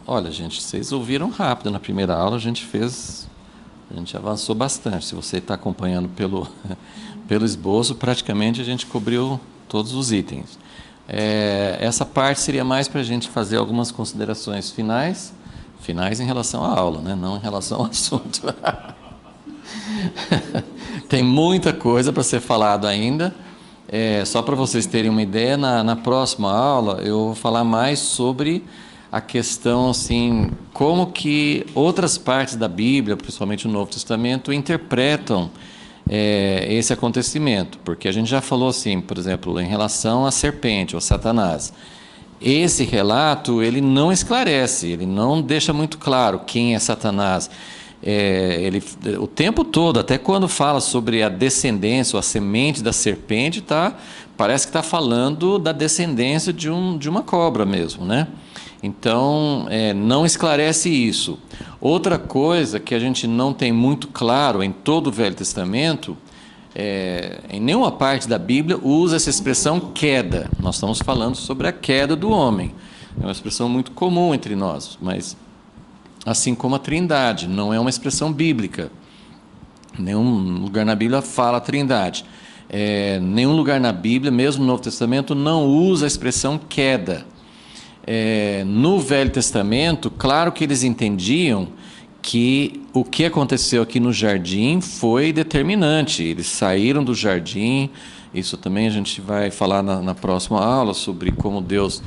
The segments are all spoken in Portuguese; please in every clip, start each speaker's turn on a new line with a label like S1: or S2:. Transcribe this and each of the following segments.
S1: Olha, gente, vocês ouviram rápido na primeira aula, a gente avançou bastante. Se você está acompanhando pelo esboço, praticamente a gente cobriu todos os itens. Essa parte seria mais para a gente fazer algumas considerações finais em relação à aula, né? Não em relação ao assunto. Tem muita coisa para ser falado ainda. Só para vocês terem uma ideia, na próxima aula eu vou falar mais sobre a questão, assim, como que outras partes da Bíblia, principalmente o Novo Testamento, interpretam esse acontecimento. Porque a gente já falou assim, por exemplo, em relação à serpente, ou Satanás. Esse relato, ele não esclarece, ele não deixa muito claro quem é Satanás. O tempo todo, até quando fala sobre a descendência ou a semente da serpente, parece que está falando da descendência de uma cobra mesmo, né? Então, não esclarece isso. Outra coisa que a gente não tem muito claro em todo o Velho Testamento, em nenhuma parte da Bíblia usa essa expressão queda. Nós estamos falando sobre a queda do homem. É uma expressão muito comum entre nós, mas assim como a Trindade, não é uma expressão bíblica. Nenhum lugar na Bíblia fala a Trindade. Nenhum lugar na Bíblia, mesmo no Novo Testamento, não usa a expressão queda. No Velho Testamento, claro que eles entendiam que o que aconteceu aqui no jardim foi determinante. Eles saíram do jardim, isso também a gente vai falar na próxima aula, sobre como Deus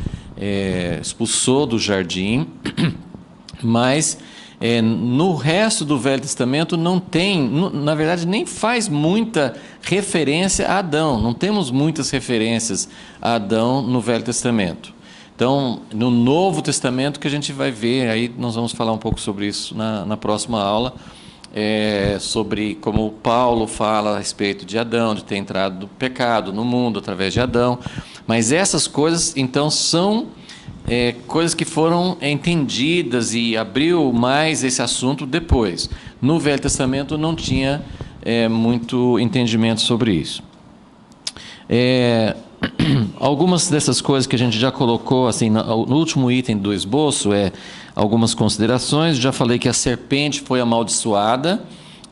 S1: expulsou do jardim. Mas no resto do Velho Testamento não tem, na verdade nem faz muita referência a Adão, não temos muitas referências a Adão no Velho Testamento. Então, no Novo Testamento que a gente vai ver, aí nós vamos falar um pouco sobre isso na próxima aula, sobre como Paulo fala a respeito de Adão, de ter entrado do pecado no mundo através de Adão. Mas essas coisas, então, são coisas que foram entendidas e abriu mais esse assunto depois. No Velho Testamento não tinha muito entendimento sobre isso. Algumas dessas coisas que a gente já colocou assim, no último item do esboço, algumas considerações. Já falei que a serpente foi amaldiçoada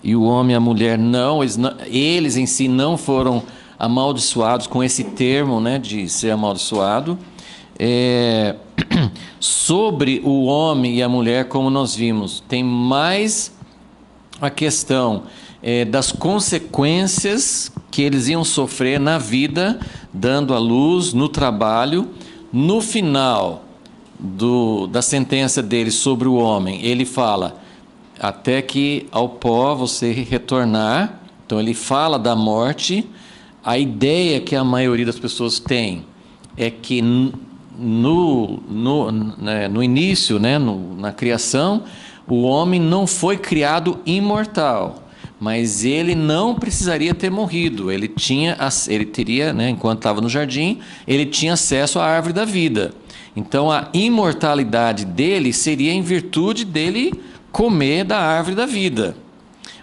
S1: e o homem e a mulher não, eles em si não foram amaldiçoados com esse termo, né, de ser amaldiçoado. Sobre o homem e a mulher, como nós vimos, tem mais a questão das consequências que eles iam sofrer na vida, dando à luz, no trabalho. No final da sentença dele sobre o homem, ele fala, até que ao pó você retornar. Então ele fala da morte. A ideia que a maioria das pessoas tem é que no início, né, na criação, o homem não foi criado imortal, mas ele não precisaria ter morrido. Ele teria, né, enquanto estava no jardim, ele tinha acesso à árvore da vida. Então a imortalidade dele seria em virtude dele comer da árvore da vida.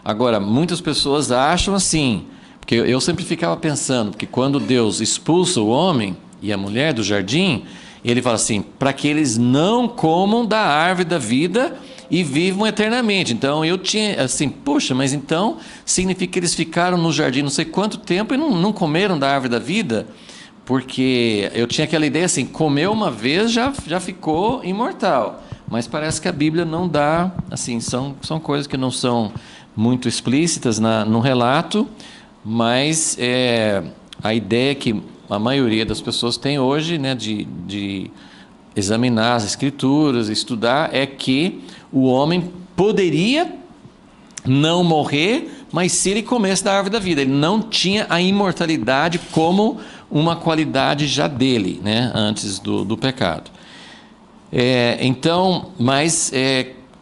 S1: Agora, muitas pessoas acham assim, porque eu sempre ficava pensando que quando Deus expulsa o homem e a mulher do jardim, ele fala assim, para que eles não comam da árvore da vida e vivam eternamente. Então eu tinha assim, poxa, mas então significa que eles ficaram no jardim não sei quanto tempo e não comeram da árvore da vida? Porque eu tinha aquela ideia assim, comeu uma vez já ficou imortal. Mas parece que a Bíblia não dá, assim, são coisas que não são muito explícitas no relato, mas a ideia que a maioria das pessoas tem hoje, né, de examinar as Escrituras, estudar, é que o homem poderia não morrer, mas se ele comesse da árvore da vida, ele não tinha a imortalidade como uma qualidade já dele, né, antes do pecado. Então, mas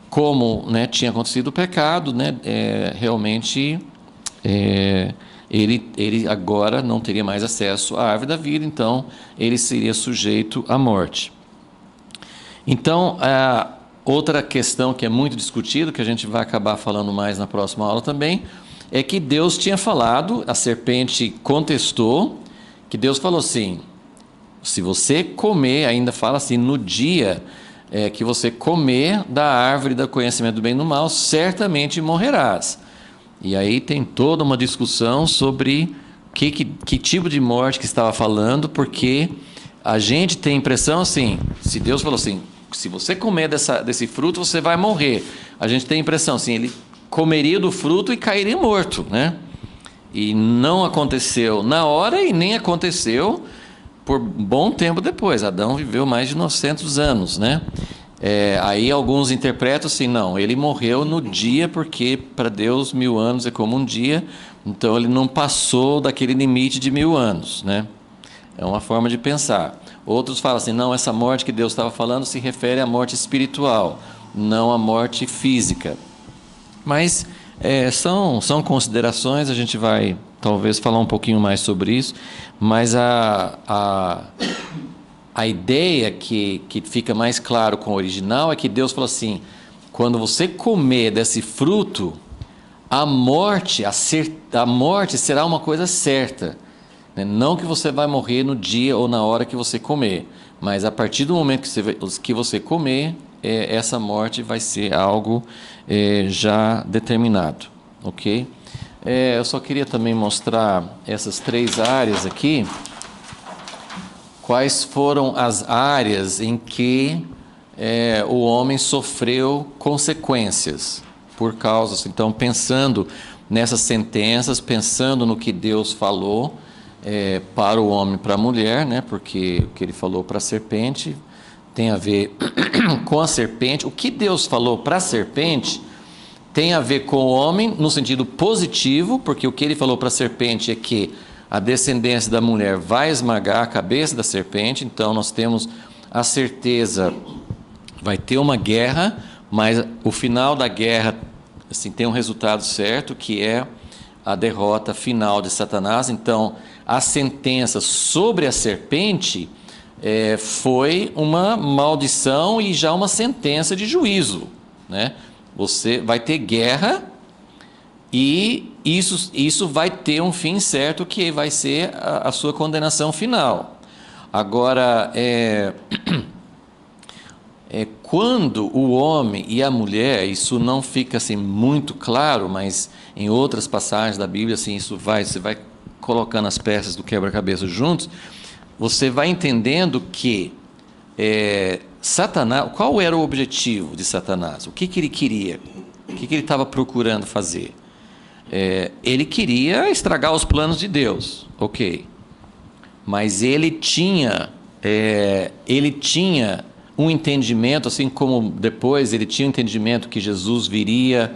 S1: como, né, tinha acontecido o pecado, né, realmente ele agora não teria mais acesso à árvore da vida, então ele seria sujeito à morte. Então, outra questão que é muito discutida, que a gente vai acabar falando mais na próxima aula também, é que Deus tinha falado, a serpente contestou, que Deus falou assim, se você comer, ainda fala assim, no dia que você comer da árvore do conhecimento do bem e do mal, certamente morrerás. E aí tem toda uma discussão sobre que tipo de morte que estava falando, porque a gente tem a impressão assim, se Deus falou assim, se você comer desse fruto, você vai morrer. A gente tem a impressão assim, ele comeria do fruto e cairia morto, né? E não aconteceu na hora e nem aconteceu por bom tempo depois. Adão viveu mais de 900 anos, né? Aí alguns interpretam assim, não, ele morreu no dia porque para Deus 1000 anos é como um dia, então ele não passou daquele limite de 1000 anos, né? É uma forma de pensar. Outros falam assim, não, essa morte que Deus estava falando se refere à morte espiritual, não à morte física. Mas são considerações, a gente vai talvez falar um pouquinho mais sobre isso, mas a ideia que fica mais claro com o original é que Deus falou assim, quando você comer desse fruto, a morte será uma coisa certa. Não que você vai morrer no dia ou na hora que você comer, mas a partir do momento que você comer, essa morte vai ser algo já determinado, ok? Eu só queria também mostrar essas 3 áreas aqui, quais foram as áreas em que o homem sofreu consequências por causa, então pensando nessas sentenças, pensando no que Deus falou, para o homem e para a mulher, né? Porque o que ele falou para a serpente tem a ver com a serpente. O que Deus falou para a serpente tem a ver com o homem no sentido positivo, porque o que ele falou para a serpente é que a descendência da mulher vai esmagar a cabeça da serpente, então nós temos a certeza, vai ter uma guerra, mas o final da guerra assim, tem um resultado certo, que é a derrota final de Satanás. Então, a sentença sobre a serpente foi uma maldição e já uma sentença de juízo, né? Você vai ter guerra e isso vai ter um fim certo, que vai ser a sua condenação final. Agora, quando o homem e a mulher, isso não fica assim muito claro, mas em outras passagens da Bíblia, assim, você vai colocando as peças do quebra-cabeça juntos, você vai entendendo que Satanás, qual era o objetivo de Satanás? O que ele queria? O que ele estava procurando fazer? Ele queria estragar os planos de Deus, ok. Mas ele tinha um entendimento, assim como depois ele tinha um entendimento que Jesus viria,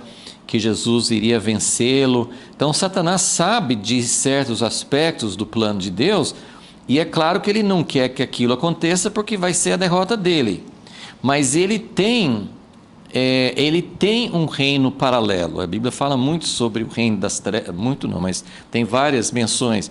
S1: que Jesus iria vencê-lo. Então Satanás sabe de certos aspectos do plano de Deus, e é claro que ele não quer que aquilo aconteça, porque vai ser a derrota dele. Mas ele tem um reino paralelo. A Bíblia fala muito sobre o reino das trevas, muito não, mas tem várias menções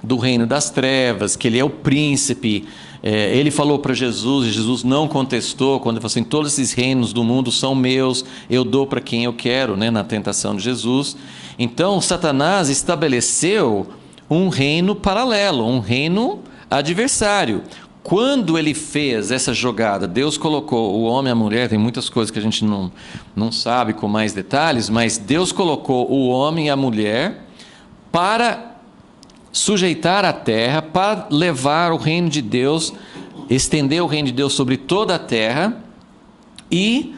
S1: do reino das trevas, que ele é o príncipe. Ele falou para Jesus, e Jesus não contestou, quando ele falou assim, todos esses reinos do mundo são meus, eu dou para quem eu quero, né, na tentação de Jesus. Então Satanás estabeleceu um reino paralelo, um reino adversário. Quando ele fez essa jogada, Deus colocou o homem e a mulher, tem muitas coisas que a gente não sabe com mais detalhes, mas Deus colocou o homem e a mulher para sujeitar a terra, para levar o reino de Deus, estender o reino de Deus sobre toda a terra. E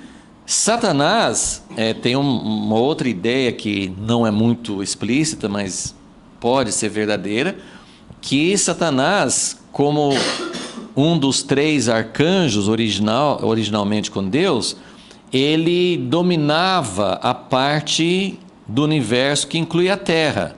S1: Satanás tem uma outra ideia que não é muito explícita, mas pode ser verdadeira, que Satanás, como um dos 3 arcanjos originalmente com Deus, ele dominava a parte do universo que inclui a terra.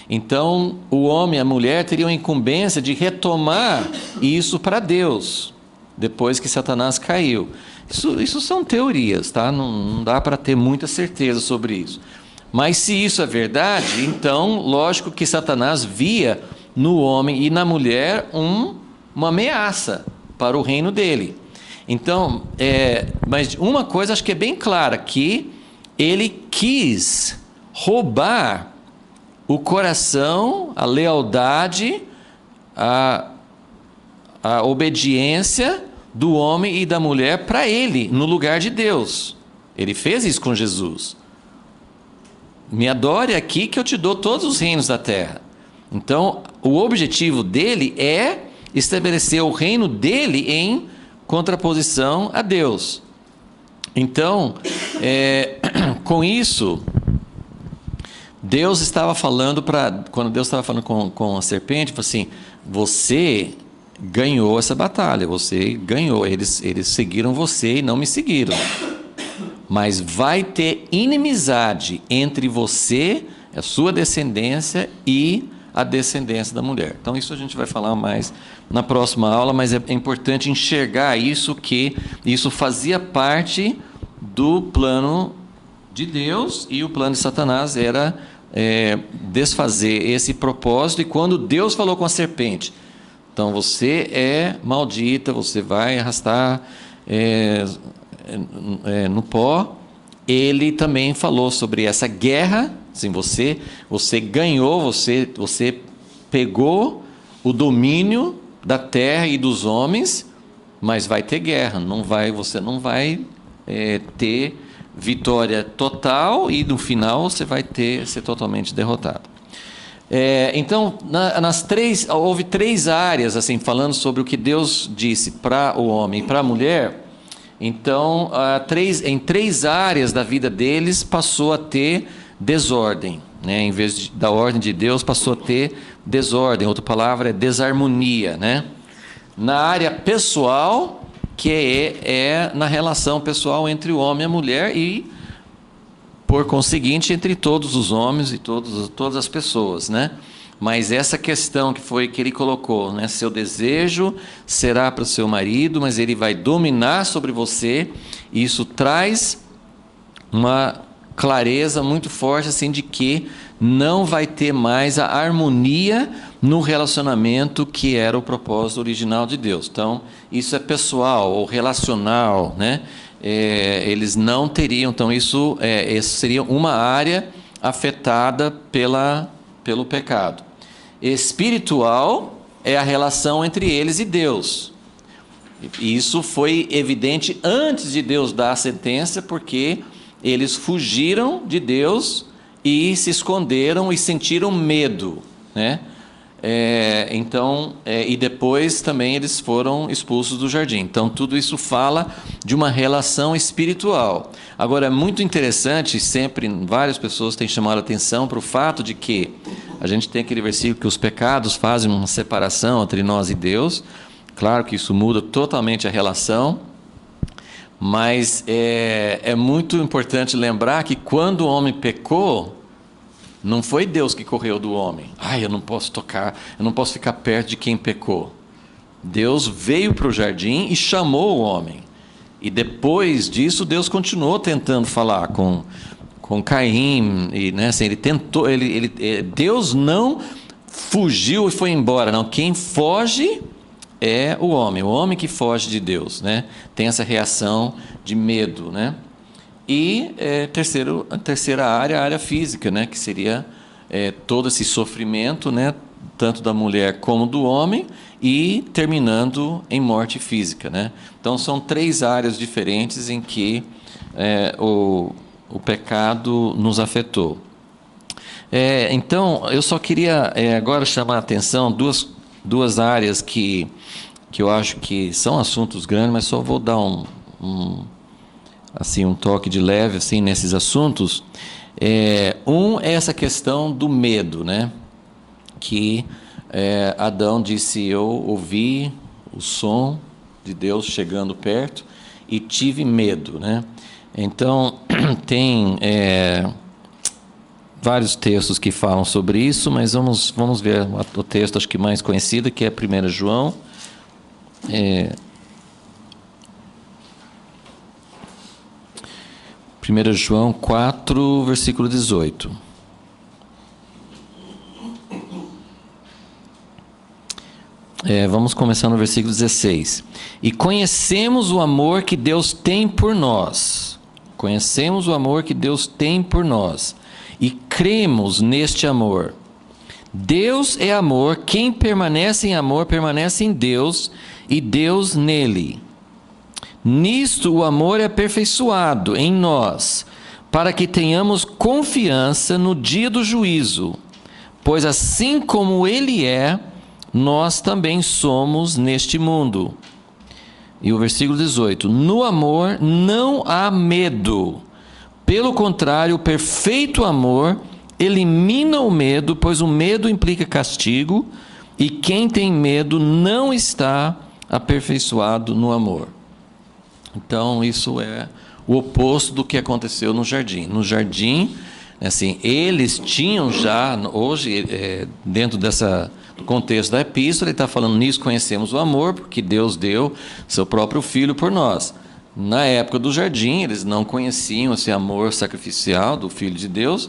S1: Então, o homem e a mulher teriam a incumbência de retomar isso para Deus, depois que Satanás caiu. Isso são teorias, tá? Não dá para ter muita certeza sobre isso. Mas se isso é verdade, então, lógico que Satanás via no homem e na mulher uma ameaça para o reino dele. Então, mas uma coisa acho que é bem clara, que ele quis roubar o coração, a lealdade, a obediência do homem e da mulher para ele, no lugar de Deus. Ele fez isso com Jesus. Me adore aqui que eu te dou todos os reinos da terra. Então, o objetivo dele é estabelecer o reino dele em contraposição a Deus. Então, com isso, Deus estava falando quando Deus estava falando com a serpente, falou assim: você ganhou essa batalha, você ganhou, eles seguiram você e não me seguiram. Mas vai ter inimizade entre você, a sua descendência e a descendência da mulher. Então isso a gente vai falar mais na próxima aula, mas é importante enxergar isso, que isso fazia parte do plano de Deus, e o plano de Satanás era desfazer esse propósito. E quando Deus falou com a serpente, então você é maldita, você vai arrastar no pó, ele também falou sobre essa guerra. Assim, você ganhou, você pegou o domínio da terra e dos homens, mas vai ter guerra, você não vai ter vitória total, e no final você vai ser totalmente derrotado. Então, houve três áreas, assim, falando sobre o que Deus disse para o homem e para a mulher. Então, em três áreas da vida deles passou a ter desordem, né? Em vez da ordem de Deus, passou a ter desordem. Outra palavra é desarmonia, né? Na área pessoal, que é na relação pessoal entre o homem e a mulher, e por conseguinte entre todos os homens e todas as pessoas, né? Mas essa questão que ele colocou, né? Seu desejo será para o seu marido, mas ele vai dominar sobre você. E isso traz uma clareza muito forte, assim, de que não vai ter mais a harmonia no relacionamento que era o propósito original de Deus. Então, isso é pessoal ou relacional, né? Eles não teriam, então isso seria uma área afetada pelo pecado. Espiritual é a relação entre eles e Deus. Isso foi evidente antes de Deus dar a sentença, porque eles fugiram de Deus e se esconderam e sentiram medo, né? E depois também eles foram expulsos do jardim. Então tudo isso fala de uma relação espiritual. Agora, é muito interessante, sempre várias pessoas têm chamado a atenção para o fato de que a gente tem aquele versículo que os pecados fazem uma separação entre nós e Deus. Claro que isso muda totalmente a relação, mas é muito importante lembrar que quando o homem pecou, não foi Deus que correu do homem. Eu não posso tocar, eu não posso ficar perto de quem pecou. Deus veio para o jardim e chamou o homem. E depois disso, Deus continuou tentando falar com Caim. E, né, assim, ele tentou, Deus não fugiu e foi embora. Não, quem foge é o homem que foge de Deus, né? Tem essa reação de medo, né? E a terceira área, a área física, né? Que seria todo esse sofrimento, né? Tanto da mulher como do homem, e terminando em morte física, né? Então são três áreas diferentes em que o pecado nos afetou. Então eu só queria agora chamar a atenção duas áreas que eu acho que são assuntos grandes, mas só vou dar um toque de leve assim nesses assuntos. É essa questão do medo, né? Que Adão disse: eu ouvi o som de Deus chegando perto e tive medo, né? Então tem vários textos que falam sobre isso, mas vamos ver o texto, acho que mais conhecido, que é 1 João. 1 João 4, versículo 18. Vamos começar no versículo 16. E conhecemos o amor que Deus tem por nós. Conhecemos o amor que Deus tem por nós. E cremos neste amor. Deus é amor, quem permanece em amor permanece em Deus e Deus nele. Nisto o amor é aperfeiçoado em nós, para que tenhamos confiança no dia do juízo, pois assim como Ele é, nós também somos neste mundo. E o versículo 18: no amor não há medo, pelo contrário, o perfeito amor elimina o medo, pois o medo implica castigo, e quem tem medo não está aperfeiçoado no amor. Então, isso é o oposto do que aconteceu no jardim. No jardim, assim, eles tinham já, hoje, dentro do contexto da epístola, ele está falando nisso, conhecemos o amor, porque Deus deu seu próprio Filho por nós. Na época do jardim, eles não conheciam esse amor sacrificial do Filho de Deus,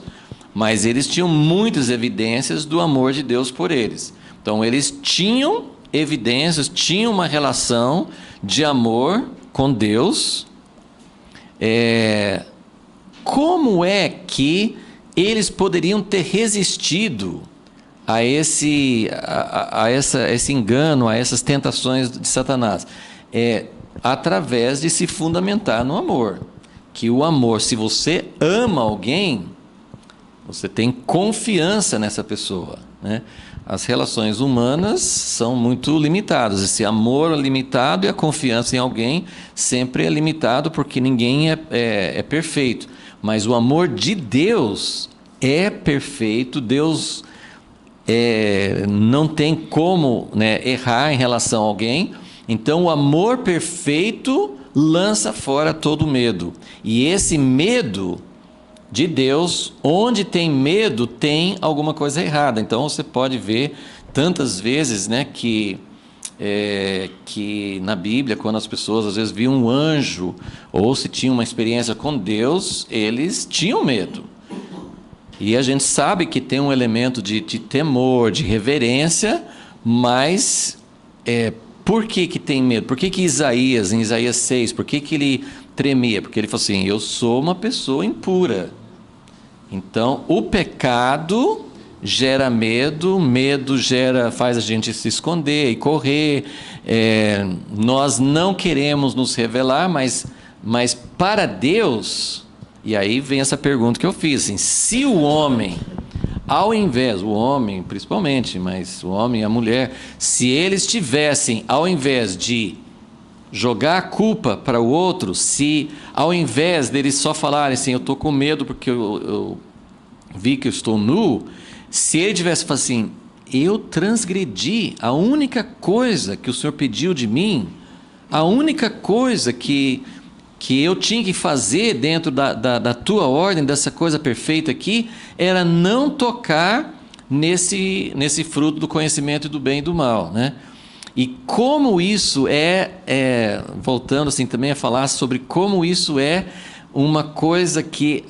S1: mas eles tinham muitas evidências do amor de Deus por eles. Então, eles tinham evidências, tinham uma relação de amor com Deus. Como é que eles poderiam ter resistido a esse engano, a essas tentações de Satanás? Através de se fundamentar no amor. Que o amor, se você ama alguém, você tem confiança nessa pessoa, né? As relações humanas são muito limitadas. Esse amor é limitado e a confiança em alguém sempre é limitado, porque ninguém é perfeito. Mas o amor de Deus é perfeito. Deus não tem como, né, errar em relação a alguém. Então, o amor perfeito lança fora todo medo. E esse medo de Deus, onde tem medo, tem alguma coisa errada. Então, você pode ver tantas vezes, né, que na Bíblia, quando as pessoas às vezes viam um anjo, ou se tinham uma experiência com Deus, eles tinham medo. E a gente sabe que tem um elemento de temor, de reverência, mas por que tem medo? Por que Isaías, em Isaías 6, por que ele tremia? Porque ele falou assim: eu sou uma pessoa impura. Então, o pecado gera medo, medo faz a gente se esconder e correr. Nós não queremos nos revelar, mas para Deus, e aí vem essa pergunta que eu fiz, assim, se o homem, o homem principalmente, mas o homem e a mulher, se eles tivessem, ao invés de jogar a culpa para o outro, se ao invés deles só falarem assim, eu estou com medo porque eu vi que eu estou nu, se ele tivesse falado assim, eu transgredi a única coisa que o Senhor pediu de mim, a única coisa que eu tinha que fazer dentro da tua ordem, dessa coisa perfeita aqui, era não tocar nesse fruto do conhecimento e do bem e do mal, né? E como isso voltando assim também a falar sobre como isso é uma coisa que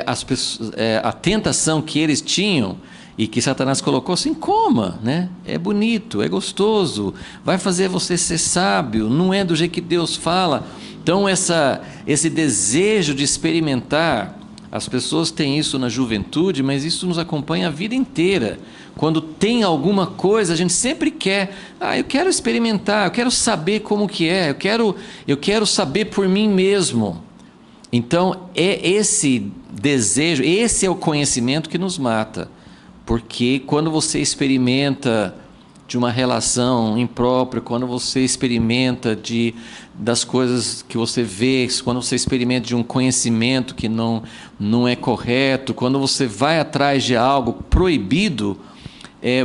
S1: as pessoas, a tentação que eles tinham e que Satanás colocou assim, coma, né? É bonito, é gostoso, vai fazer você ser sábio, não é do jeito que Deus fala. Então esse desejo de experimentar, as pessoas têm isso na juventude, mas isso nos acompanha a vida inteira. Quando tem alguma coisa, a gente sempre quer, eu quero experimentar, eu quero saber como que é, eu quero saber por mim mesmo. Então, esse desejo, esse é o conhecimento que nos mata. Porque quando você experimenta de uma relação imprópria, quando você experimenta das coisas que você vê, quando você experimenta de um conhecimento que não é correto, quando você vai atrás de algo proibido,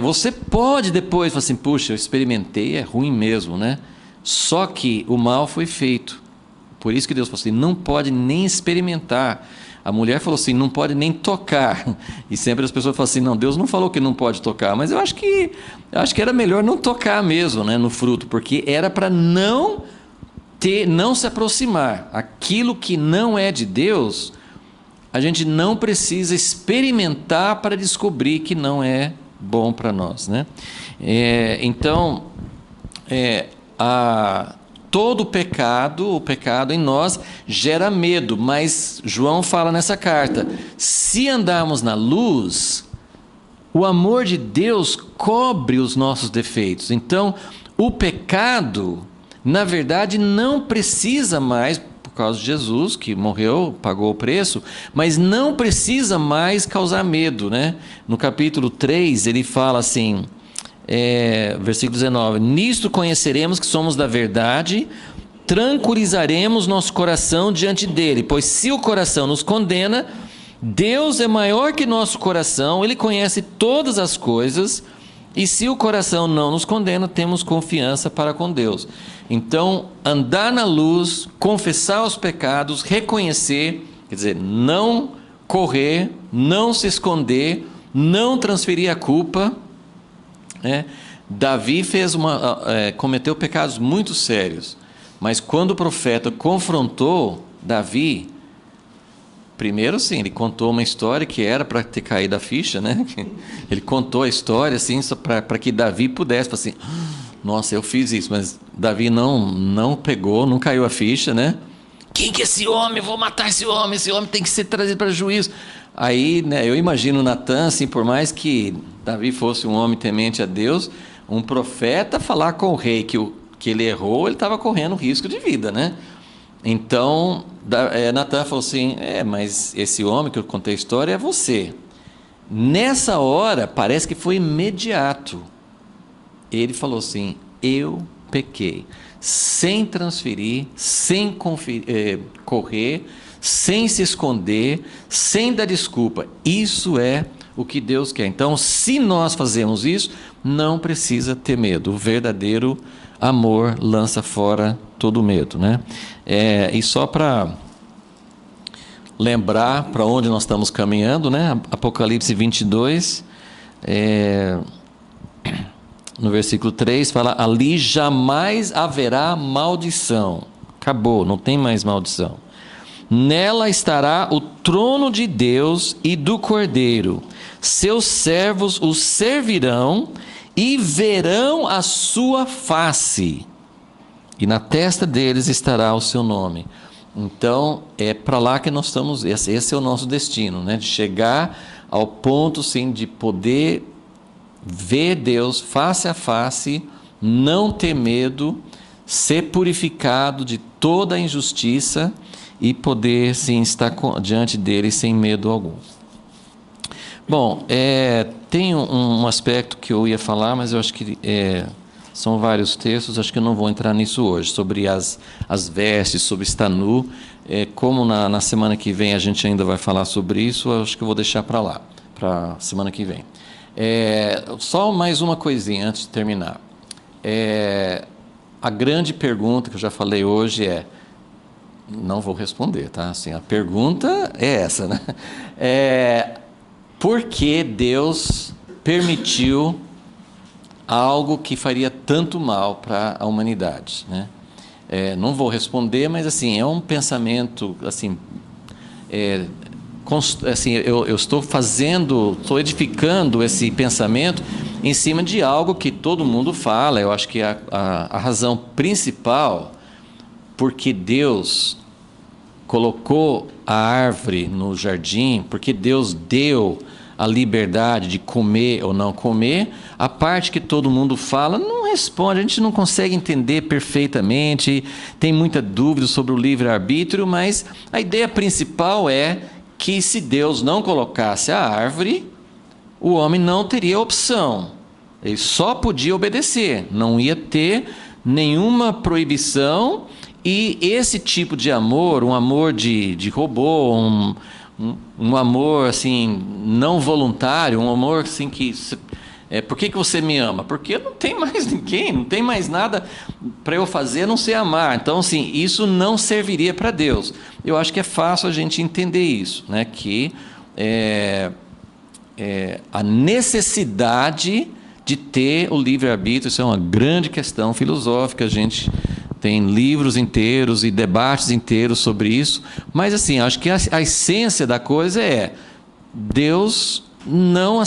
S1: você pode depois falar assim, puxa, eu experimentei, é ruim mesmo, né? Só que o mal foi feito. Por isso que Deus falou assim, não pode nem experimentar. A mulher falou assim, não pode nem tocar. E sempre as pessoas falam assim, não, Deus não falou que não pode tocar. Mas eu acho que era melhor não tocar mesmo, né, no fruto, porque era para não se aproximar. Aquilo que não é de Deus, a gente não precisa experimentar para descobrir que não é bom para nós, né? Então, todo o pecado em nós gera medo, mas João fala nessa carta, se andarmos na luz, o amor de Deus cobre os nossos defeitos. Então, o pecado na verdade não precisa mais, por causa de Jesus, que morreu, pagou o preço, mas não precisa mais causar medo, né? No capítulo 3, ele fala assim, versículo 19: nisto conheceremos que somos da verdade, tranquilizaremos nosso coração diante dele, pois se o coração nos condena, Deus é maior que nosso coração, ele conhece todas as coisas, e se o coração não nos condena, temos confiança para com Deus. Então, andar na luz, confessar os pecados, reconhecer, quer dizer, não correr, não se esconder, não transferir a culpa, né? Davi cometeu pecados muito sérios, mas quando o profeta confrontou Davi, primeiro, sim, ele contou uma história que era para ter caído a ficha, né? Ele contou a história, assim, para que Davi pudesse, assim, nossa, eu fiz isso, mas Davi não pegou, não caiu a ficha, né? Quem que é esse homem? Eu vou matar esse homem tem que ser trazido para juízo. Aí, né, eu imagino Natan, assim, por mais que Davi fosse um homem temente a Deus, um profeta falar com o rei que ele errou, ele estava correndo risco de vida, né? Então, Natan falou assim, mas esse homem que eu contei a história é você. Nessa hora, parece que foi imediato. Ele falou assim, eu pequei. Sem transferir, sem correr, sem se esconder, sem dar desculpa. Isso é o que Deus quer. Então, se nós fazemos isso, não precisa ter medo. O verdadeiro amor lança fora todo medo, né? E só para lembrar para onde nós estamos caminhando, né? Apocalipse 22, no versículo 3, fala, ali jamais haverá maldição. Acabou, não tem mais maldição. Nela estará o trono de Deus e do Cordeiro. Seus servos o servirão e verão a sua face. E na testa deles estará o seu nome. Então, é para lá que nós estamos, esse é o nosso destino, né? De chegar ao ponto, sim, de poder ver Deus face a face, não ter medo, ser purificado de toda a injustiça e poder, sim, estar diante dele sem medo algum. Bom, tem um aspecto que eu ia falar, mas eu acho que são vários textos, acho que eu não vou entrar nisso hoje, sobre as vestes, sobre estar nu. Como na semana que vem a gente ainda vai falar sobre isso, eu acho que eu vou deixar para lá, para a semana que vem. Só mais uma coisinha antes de terminar. A grande pergunta que eu já falei hoje não vou responder, tá? Assim, a pergunta é essa, né? Por que Deus permitiu algo que faria tanto mal para a humanidade, né? Não vou responder, mas assim, é um pensamento assim, eu estou edificando esse pensamento em cima de algo que todo mundo fala. Eu acho que a razão principal porque Deus colocou a árvore no jardim, porque Deus deu a liberdade de comer ou não comer, a parte que todo mundo fala não responde, a gente não consegue entender perfeitamente, tem muita dúvida sobre o livre-arbítrio, mas a ideia principal é que se Deus não colocasse a árvore, o homem não teria opção, ele só podia obedecer, não ia ter nenhuma proibição, e esse tipo de amor, um amor de robô, um amor assim não voluntário, um amor assim que por que você me ama? Porque não tem mais ninguém, não tem mais nada para eu fazer a não ser amar. Então assim, isso não serviria para Deus. Eu acho que é fácil a gente entender isso, né? Que a necessidade de ter o livre-arbítrio, isso é uma grande questão filosófica, a gente tem livros inteiros e debates inteiros sobre isso, mas assim, acho que a essência da coisa Deus não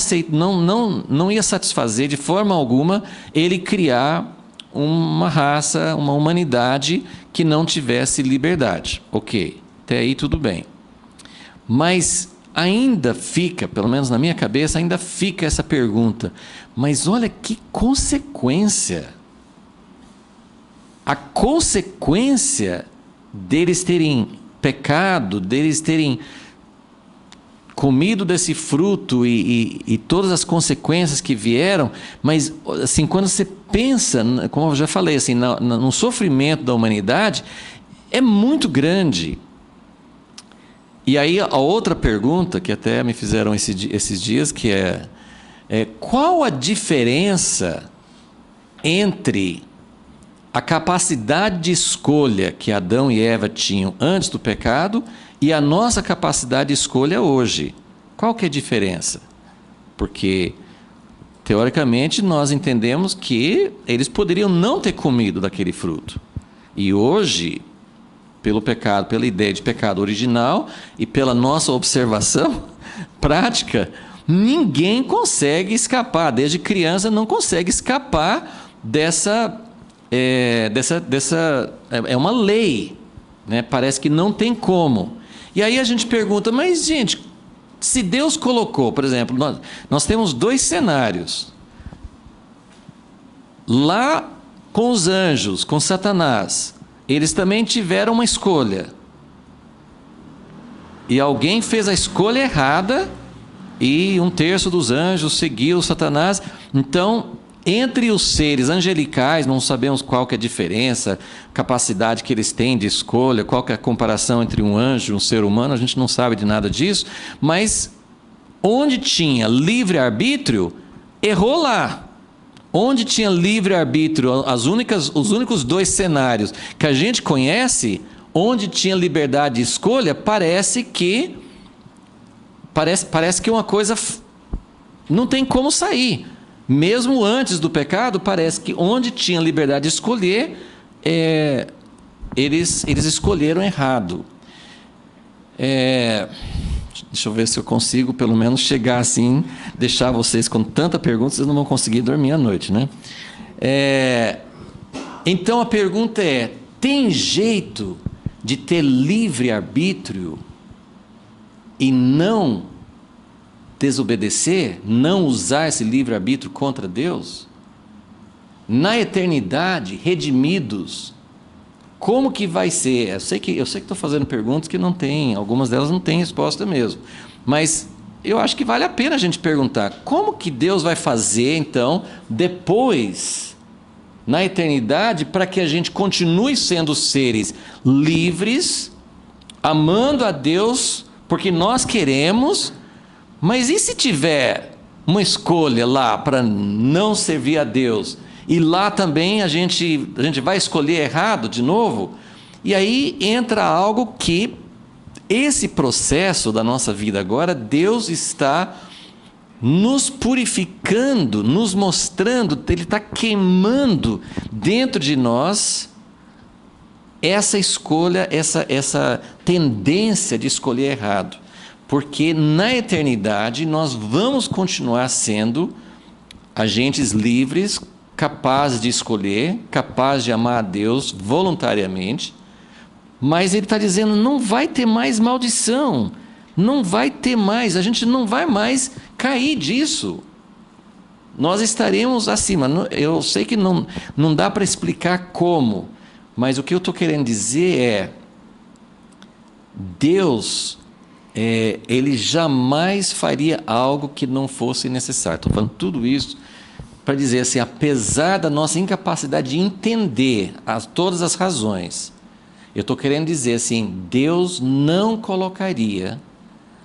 S1: ia satisfazer de forma alguma ele criar uma raça, uma humanidade que não tivesse liberdade. Ok, até aí tudo bem. Mas ainda fica, pelo menos na minha cabeça, ainda fica essa pergunta, mas olha que consequência a consequência deles terem pecado, deles terem comido desse fruto e todas as consequências que vieram, mas assim, quando você pensa, como eu já falei, assim, no sofrimento da humanidade, é muito grande. E aí a outra pergunta, que até me fizeram esses dias, que é qual a diferença entre a capacidade de escolha que Adão e Eva tinham antes do pecado e a nossa capacidade de escolha hoje? Qual que é a diferença? Porque, teoricamente, nós entendemos que eles poderiam não ter comido daquele fruto. E hoje, pelo pecado, pela ideia de pecado original e pela nossa observação prática, ninguém consegue escapar, desde criança não consegue escapar dessa é uma lei, né? Parece que não tem como. E aí a gente pergunta, mas gente, se Deus colocou, por exemplo, nós temos 2 cenários. Lá com os anjos, com Satanás, eles também tiveram uma escolha. E alguém fez a escolha errada e 1/3 dos anjos seguiu Satanás. Então, entre os seres angelicais, não sabemos qual que é a diferença, capacidade que eles têm de escolha, qual que é a comparação entre um anjo e um ser humano, a gente não sabe de nada disso, mas onde tinha livre-arbítrio, errou lá. Onde tinha livre-arbítrio, os únicos 2 cenários que a gente conhece, onde tinha liberdade de escolha, parece que uma coisa não tem como sair. Mesmo antes do pecado, parece que onde tinha liberdade de escolher, eles escolheram errado. Deixa eu ver se eu consigo, pelo menos, chegar assim, deixar vocês com tanta pergunta, vocês não vão conseguir dormir à noite, né? Então a pergunta é: tem jeito de ter livre-arbítrio e não desobedecer, não usar esse livre-arbítrio contra Deus? Na eternidade, redimidos, como que vai ser? Eu sei que estou fazendo perguntas que não tem, algumas delas não têm resposta mesmo, mas eu acho que vale a pena a gente perguntar, como que Deus vai fazer então, depois, na eternidade, para que a gente continue sendo seres livres, amando a Deus, porque nós queremos. Mas e se tiver uma escolha lá para não servir a Deus, e lá também a gente vai escolher errado de novo? E aí entra algo que, esse processo da nossa vida agora, Deus está nos purificando, nos mostrando, Ele está queimando dentro de nós essa escolha, essa tendência de escolher errado. Porque na eternidade nós vamos continuar sendo agentes livres, capazes de escolher, capazes de amar a Deus voluntariamente, mas Ele está dizendo, não vai ter mais maldição, não vai ter mais, a gente não vai mais cair disso. Nós estaremos acima. Eu sei que não dá para explicar como, mas o que eu estou querendo dizer é, Deus... Ele jamais faria algo que não fosse necessário. Estou falando tudo isso para dizer assim, apesar da nossa incapacidade de entender todas as razões, eu estou querendo dizer assim, Deus não colocaria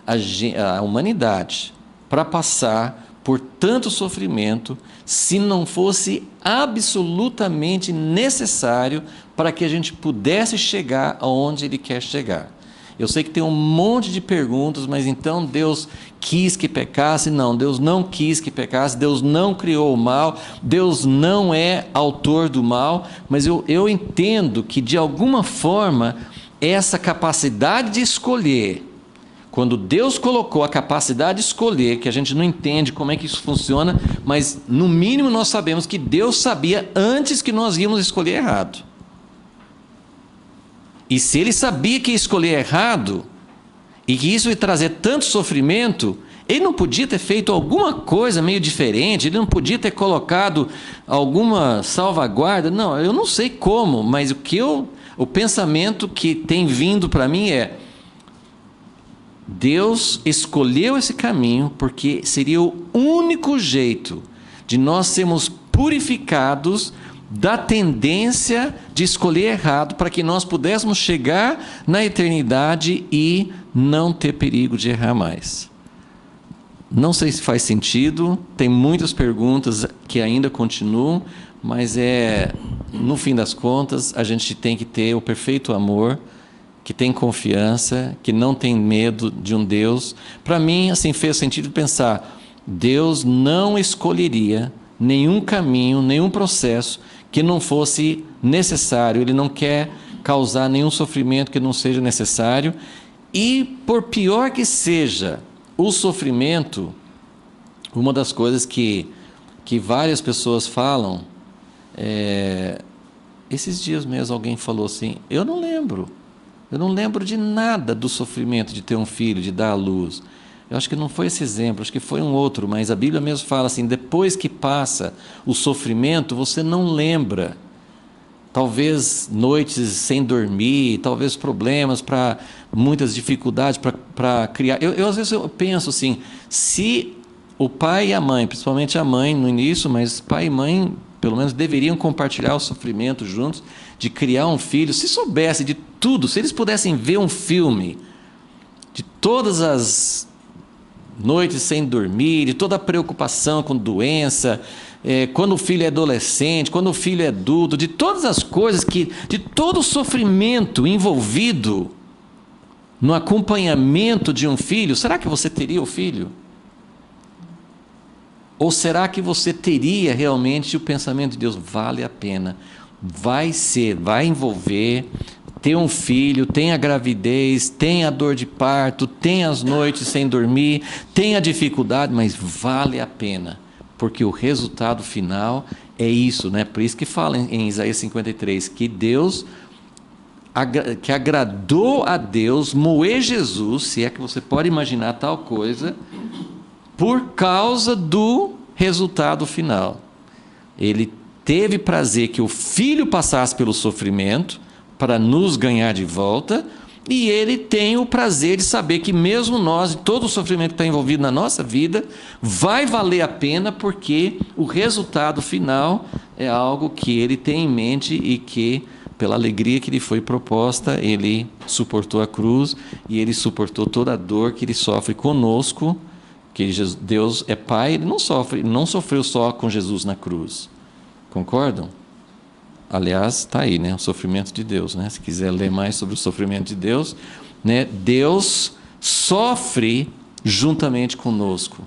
S1: a humanidade para passar por tanto sofrimento se não fosse absolutamente necessário para que a gente pudesse chegar aonde Ele quer chegar. Eu sei que tem um monte de perguntas, mas então Deus quis que pecasse? Não, Deus não quis que pecasse, Deus não criou o mal, Deus não é autor do mal, mas eu entendo que de alguma forma essa capacidade de escolher, quando Deus colocou a capacidade de escolher, que a gente não entende como é que isso funciona, mas no mínimo nós sabemos que Deus sabia antes que nós íamos escolher errado. E se Ele sabia que ia escolher errado, e que isso ia trazer tanto sofrimento, Ele não podia ter feito alguma coisa meio diferente, ele não podia ter colocado alguma salvaguarda. Não, eu não sei como, mas o pensamento que tem vindo para mim é: Deus escolheu esse caminho porque seria o único jeito de nós sermos purificados da tendência de escolher errado, para que nós pudéssemos chegar na eternidade e não ter perigo de errar mais. Não sei se faz sentido, tem muitas perguntas que ainda continuam, mas no fim das contas, a gente tem que ter o perfeito amor, que tem confiança, que não tem medo de um Deus. Para mim, assim, fez sentido pensar: Deus não escolheria nenhum caminho, nenhum processo que não fosse necessário. Ele não quer causar nenhum sofrimento que não seja necessário. E por pior que seja o sofrimento, uma das coisas que várias pessoas falam, esses dias mesmo alguém falou assim: eu não lembro de nada do sofrimento de ter um filho, de dar à luz. Eu acho que não foi esse exemplo, acho que foi um outro, mas a Bíblia mesmo fala assim: depois que passa o sofrimento, você não lembra. Talvez noites sem dormir, talvez problemas, muitas dificuldades para criar. Às vezes eu penso assim: se o pai e a mãe, principalmente a mãe no início, mas pai e mãe pelo menos deveriam compartilhar o sofrimento juntos, de criar um filho, se soubesse de tudo, se eles pudessem ver um filme de todas as noites sem dormir, de toda a preocupação com doença, quando o filho é adolescente, quando o filho é adulto, de todas as coisas de todo o sofrimento envolvido no acompanhamento de um filho, será que você teria o filho? Ou será que você teria realmente o pensamento de Deus: vale a pena, vai envolver, ter um filho, tem a gravidez, tem a dor de parto, tem as noites sem dormir, tem a dificuldade, mas vale a pena, porque o resultado final é isso, né? Por isso que fala em Isaías 53, que que agradou a Deus moer Jesus, se é que você pode imaginar tal coisa, por causa do resultado final. Ele teve prazer que o Filho passasse pelo sofrimento para nos ganhar de volta, e ele tem o prazer de saber que mesmo nós, todo o sofrimento que está envolvido na nossa vida, vai valer a pena, porque o resultado final é algo que ele tem em mente e que, pela alegria que lhe foi proposta, ele suportou a cruz e ele suportou toda a dor que ele sofre conosco, que Deus é Pai, ele não sofreu só com Jesus na cruz. Concordam? Aliás, está aí, né? O sofrimento de Deus, né? Se quiser ler mais sobre o sofrimento de Deus, né? Deus sofre juntamente conosco.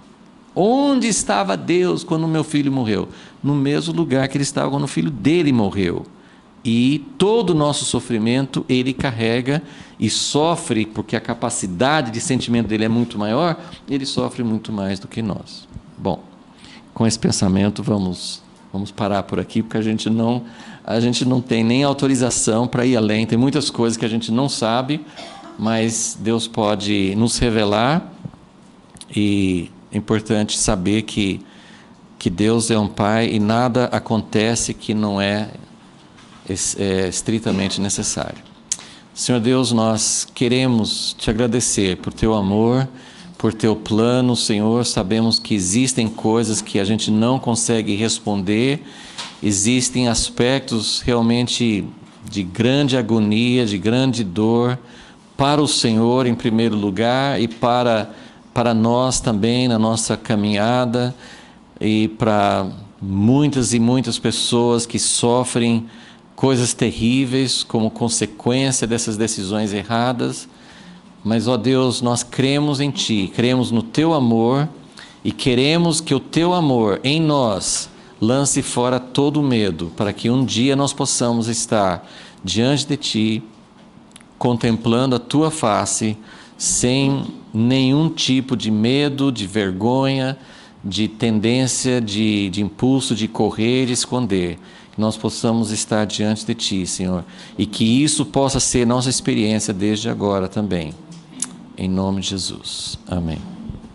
S1: Onde estava Deus quando o meu filho morreu? No mesmo lugar que ele estava quando o filho dele morreu. E todo o nosso sofrimento ele carrega e sofre, porque a capacidade de sentimento dele é muito maior, ele sofre muito mais do que nós. Bom, com esse pensamento vamos parar por aqui, porque a gente não tem nem autorização para ir além. Tem muitas coisas que a gente não sabe, mas Deus pode nos revelar, e é importante saber que Deus é um Pai e nada acontece que não é estritamente necessário. Senhor Deus, nós queremos te agradecer por teu amor, por teu plano, Senhor. Sabemos que existem coisas que a gente não consegue responder, existem aspectos realmente de grande agonia, de grande dor, para o Senhor em primeiro lugar, e para nós também na nossa caminhada, e para muitas e muitas pessoas que sofrem coisas terríveis como consequência dessas decisões erradas. Mas, ó Deus, nós cremos em Ti, cremos no Teu amor, e queremos que o Teu amor em nós lance fora todo o medo, para que um dia nós possamos estar diante de Ti, contemplando a Tua face, sem nenhum tipo de medo, de vergonha, de tendência, de impulso de correr, de esconder. Que nós possamos estar diante de Ti, Senhor, e que isso possa ser nossa experiência desde agora também. Em nome de Jesus. Amém.